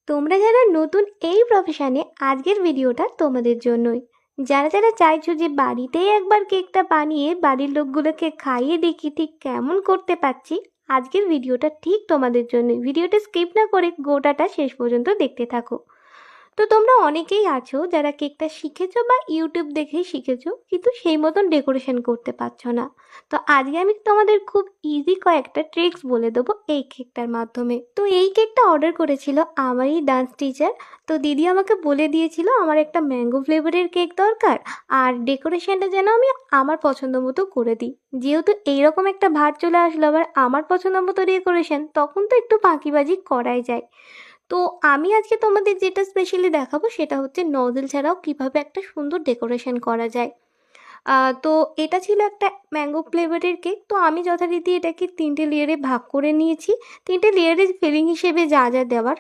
তোমরা যারা নতুন এই প্রফেশনে আজকের ভিডিওটা তোমাদের জন্যই। যারা চাইছো যে বাড়িতেই একবার কেকটা বানিয়ে বাড়ির লোকগুলোকে খাইয়ে দেখি ঠিক কেমন করতে পারছি, আজকের ভিডিওটা ঠিক তোমাদের জন্যই। ভিডিওটা স্কিপ না করে গোটাটা শেষ পর্যন্ত দেখতে থাকো। তো তোমরা অনেকেই আছো যারা কেকটা শিখেছো বা ইউটিউব দেখেই শিখেছো, কিন্তু সেই মতন ডেকোরেশন করতে পারছো না। তো আজকে আমি তোমাদের খুব ইজি কয়েকটা ট্রিক্স বলে দেবো এই কেকটার মাধ্যমে। তো এই কেকটা অর্ডার করেছিল আমারই ডান্স টিচার। তো দিদি আমাকে বলে দিয়েছিল আমার একটা ম্যাঙ্গো ফ্লেভারের কেক দরকার, আর ডেকোরেশনটা যেন আমি আমার পছন্দ মতো করে দিই। যেহেতু এইরকম একটা ভার চলে আসলো আবার আমার পছন্দ মতো ডেকোরেশন, তখন তো একটু ফাঁকিবাজি করাই যায়। তো আমি আজকে তোমাদের যেটা স্পেশালি দেখাবো সেটা হচ্ছে নজল ছাড়াও কিভাবে একটা সুন্দর ডেকোরেশন করা যায়। তো এটা ছিল একটা ম্যাঙ্গো ফ্লেভারের কেক। তো আমি যথারীতি এটাকে 3টে লেয়ারে ভাগ করে নিয়েছি। 3টে লেয়ারে ফিলিং হিসেবে যা দেওয়ার